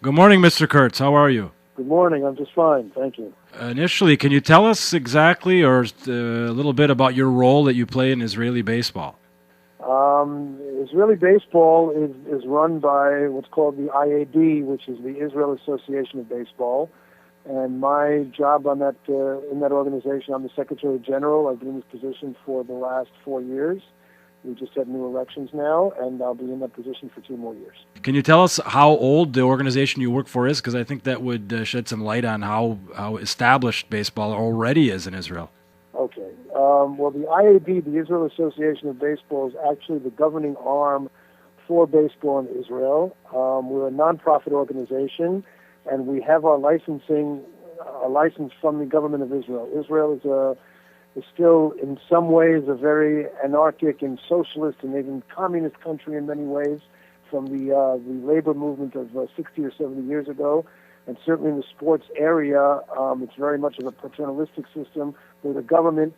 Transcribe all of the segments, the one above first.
Good morning, Mr. Kurtz. How are you? Good morning. I'm just fine. Thank you. Initially, can you tell us exactly or a little bit about your role that you play in Israeli baseball? Israeli baseball is run by what's called the IAB, which is the Israel Association of Baseball. And my job on that in that organization, I'm the Secretary General. I've been in this position for the last 4 years. We just had new elections now, and I'll be in that position for 2 more years. Can you tell us how old the organization you work for is? Because I think that would shed some light on how established baseball already is in Israel. Okay. Well, the IAB, the Israel Association of Baseball, is actually the governing arm for baseball in Israel. We're a nonprofit organization, and we have our license from the government of Israel. Israel is still, in some ways, a very anarchic and socialist and even communist country in many ways from the labor movement of 60 or 70 years ago. And certainly in the sports area, it's very much of a paternalistic system where the government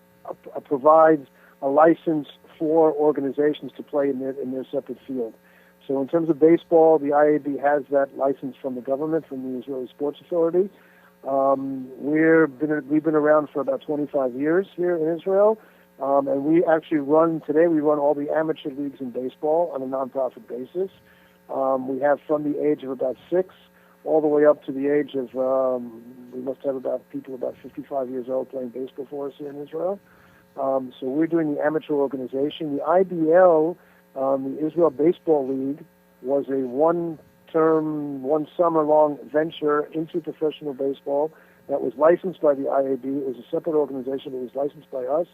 provides a license for organizations to play in their separate field. So in terms of baseball, the IAB has that license from the government, from the Israeli Sports Authority. We've been around for about 25 years here in Israel, and we run all the amateur leagues in baseball on a nonprofit basis. We have from the age of about 6 all the way up to the age of, we must have people about 55 years old playing baseball for us here in Israel. So we're doing the amateur organization. The IBL, the Israel Baseball League, was a one summer-long venture into professional baseball that was licensed by the IAB. It was a separate organization that was licensed by us,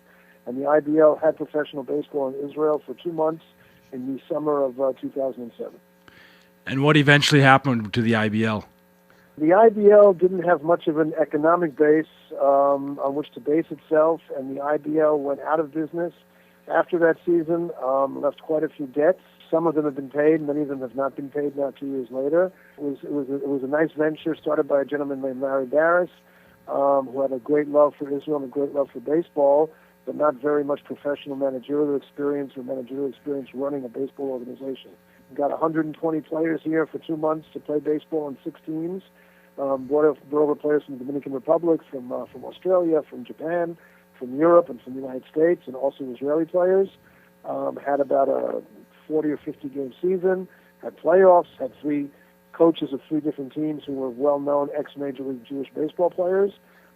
and the IBL had professional baseball in Israel for 2 months in the summer of 2007. And what eventually happened to the IBL? The IBL didn't have much of an economic base on which to base itself, and the IBL went out of business after that season, left quite a few debts. Some of them have been paid, many of them have not been paid now 2 years later. It was a nice venture started by a gentleman named Larry Barris, who had a great love for Israel and a great love for baseball, but not very much professional managerial experience running a baseball organization. We got 120 players here for 2 months to play baseball in 6 teams. Brought over players from the Dominican Republic, from Australia, from Japan, from Europe, and from the United States, and also Israeli players. Had about a 40 or 50 game season, had playoffs, had 3 coaches of 3 different teams who were well-known ex-Major League Jewish baseball players.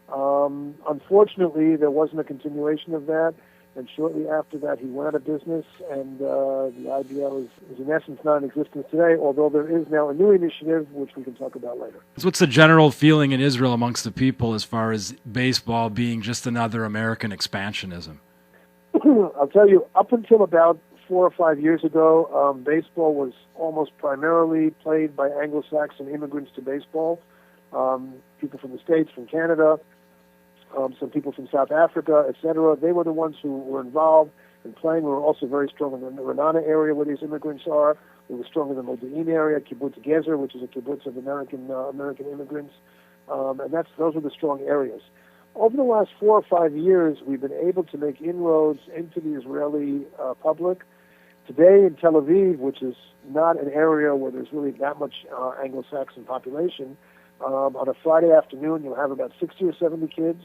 Unfortunately, there wasn't a continuation of that, and shortly after that, he went out of business, and the IBL is in essence not in existence today, although there is now a new initiative, which we can talk about later. So what's the general feeling in Israel amongst the people as far as baseball being just another American expansionism? I'll tell you, up until about 4 or 5 years ago, baseball was almost primarily played by Anglo-Saxon immigrants to baseball, people from the States, from Canada, some people from South Africa, etc. They were the ones who were involved in playing. We were also very strong in the Renana area where these immigrants are. We were strong in the Modi'in area, Kibbutz Gezer, which is a kibbutz of American immigrants. And those were the strong areas. Over the last 4 or 5 years, we've been able to make inroads into the Israeli public. Today in Tel Aviv, which is not an area where there's really that much Anglo-Saxon population, on a Friday afternoon you'll have about 60 or 70 kids.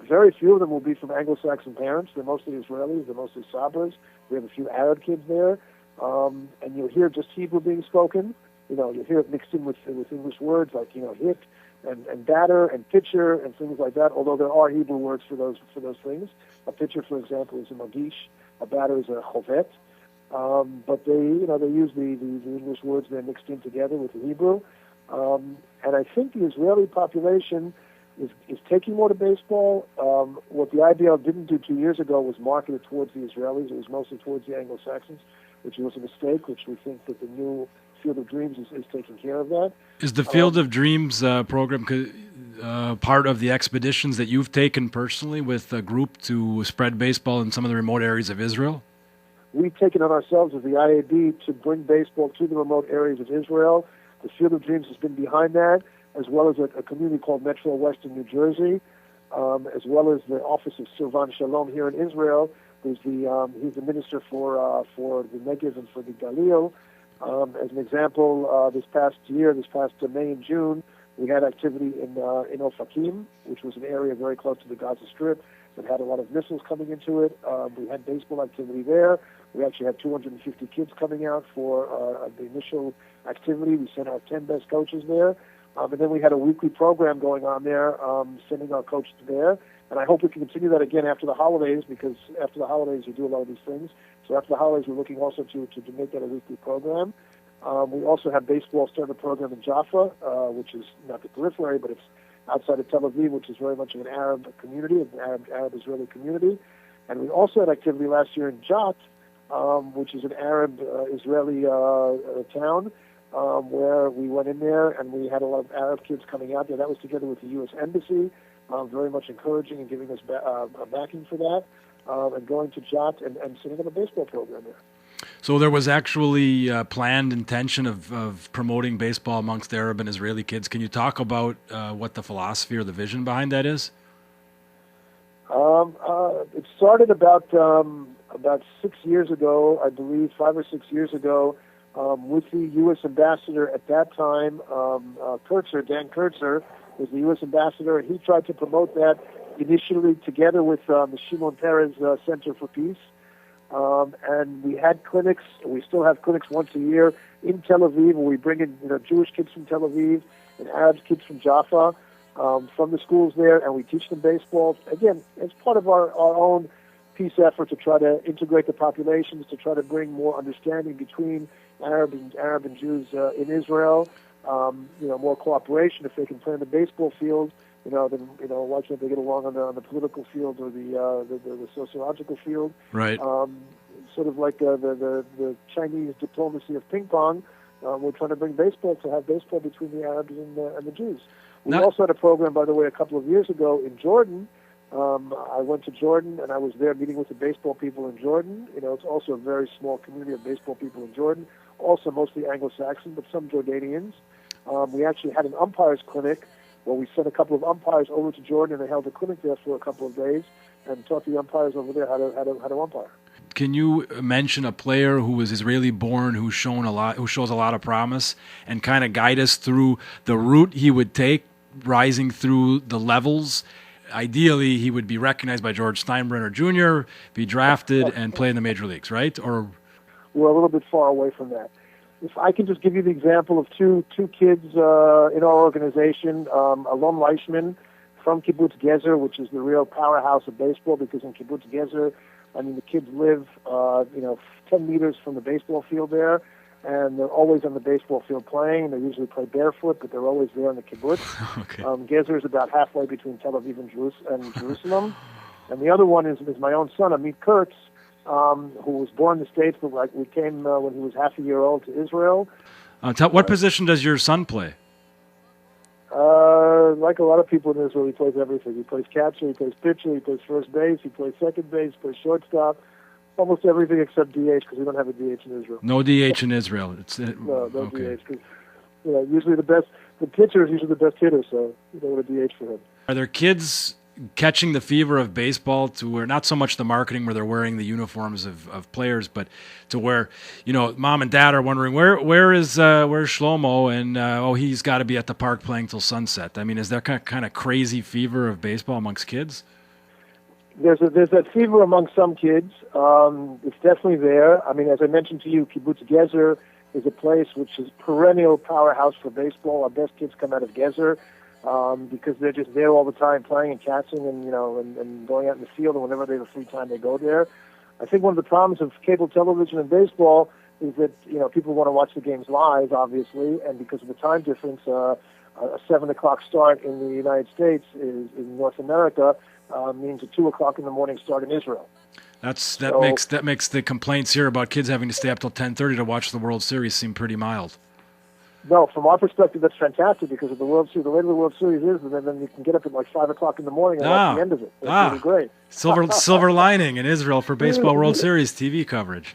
Very few of them will be from Anglo-Saxon parents. They're mostly Israelis. They're mostly Sabras. We have a few Arab kids there. And you'll hear just Hebrew being spoken. You'll hear it mixed in with English words like, hit and batter and pitcher and things like that, although there are Hebrew words for those things. A pitcher, for example, is a magish. A batter is a chovet. But they use the English words. They're mixed in together with the Hebrew. And I think the Israeli population is taking more to baseball. What the IBL didn't do 2 years ago was market it towards the Israelis. It was mostly towards the Anglo-Saxons, which was a mistake, which we think that the new Field of Dreams is taking care of that. Is the Field of Dreams program part of the expeditions that you've taken personally with a group to spread baseball in some of the remote areas of Israel? We've taken on ourselves as the IAB to bring baseball to the remote areas of Israel. The Field of Dreams has been behind that, as well as a community called Metro West in New Jersey, as well as the Office of Sirvan Shalom here in Israel. He's the minister for the Negev and for the Galil. As an example, this past May and June, we had activity in Ofakim, which was an area very close to the Gaza Strip that had a lot of missiles coming into it. We had baseball activity there. We actually had 250 kids coming out for the initial activity. We sent our 10 best coaches there. And then we had a weekly program going on there, sending our coaches there. And I hope we can continue that again after the holidays, because after the holidays you do a lot of these things. So after the holidays we're looking also to make that a weekly program. We also have baseball starting a program in Jaffa, which is not the periphery, but it's outside of Tel Aviv, which is very much of an Arab community, an Arab-Israeli community. And we also had activity last year in Jat, which is an Arab-Israeli town, where we went in there and we had a lot of Arab kids coming out there. That was together with the U.S. Embassy, very much encouraging and giving us backing for that, and going to Jat and setting up a baseball program there. So there was actually planned intention of promoting baseball amongst Arab and Israeli kids. Can you talk about what the philosophy or the vision behind that is? It started about 6 years ago, I believe, 5 or 6 years ago, with the U.S. ambassador at that time, Dan Kurtzer was the U.S. ambassador. He tried to promote that initially together with the Shimon Peres Center for Peace. And we had clinics. We still have clinics once a year in Tel Aviv, where we bring in Jewish kids from Tel Aviv and Arab kids from Jaffa, from the schools there, and we teach them baseball. Again, it's part of our own peace effort to try to integrate the populations, to try to bring more understanding between Arab and Jews in Israel. More cooperation. If they can play on the baseball field, then why can't they get along on the political field or the sociological field? Right. Sort of like the Chinese diplomacy of ping pong. We're trying to bring baseball to have baseball between the Arabs and the Jews. We also had a program, by the way, a couple of years ago in Jordan. I went to Jordan and I was there meeting with the baseball people in Jordan. It's also a very small community of baseball people in Jordan. Also mostly Anglo-Saxon, but some Jordanians. We actually had an umpires clinic where we sent a couple of umpires over to Jordan, and they held a clinic there for a couple of days and taught the umpires over there how to umpire. Can you mention a player who was Israeli-born, who shows a lot of promise, and kind of guide us through the route he would take, rising through the levels? Ideally, he would be recognized by George Steinbrenner Jr., be drafted, and play in the major leagues, right? Or we're a little bit far away from that. If I can just give you the example of two kids in our organization, Alon Leishman from Kibbutz Gezer, which is the real powerhouse of baseball, because in Kibbutz Gezer, the kids live 10 meters from the baseball field there, and they're always on the baseball field playing. They usually play barefoot, but they're always there in the kibbutz. Okay. Gezer is about halfway between Tel Aviv and Jerusalem. And the other one is my own son, Peter Kurz, who was born in the States, but we came when he was half a year old to Israel. What position does your son play? Like a lot of people in Israel, he plays everything. He plays catcher, he plays pitcher, he plays first base, he plays second base, he plays shortstop. Almost everything except DH, because we don't have a DH in Israel. No DH in Israel. No okay. DH, because usually the pitcher is usually the best hitter, so you don't want a DH for him. Are there kids catching the fever of baseball to where not so much the marketing where they're wearing the uniforms of players, but to where mom and dad are wondering where's Shlomo, and he's got to be at the park playing till sunset? Is there kind of crazy fever of baseball amongst kids? There's that fever among some kids. It's definitely there. As I mentioned to you, Kibbutz Gezer is a place which is perennial powerhouse for baseball. Our best kids come out of Gezer. Because they're just there all the time playing and catching and going out in the field, and whenever they have free time they go there. I think one of the problems of cable television and baseball is that people want to watch the games live, obviously, and because of the time difference, a 7 o'clock start in the United States in North America means a 2 o'clock in the morning start in Israel. That makes the complaints here about kids having to stay up till 10:30 to watch the World Series seem pretty mild. No, from our perspective, that's fantastic because of the World Series. The later the World Series is, then you can get up at 5 o'clock in the morning and watch the end of it. That's really great. Silver lining in Israel for baseball World Series TV coverage.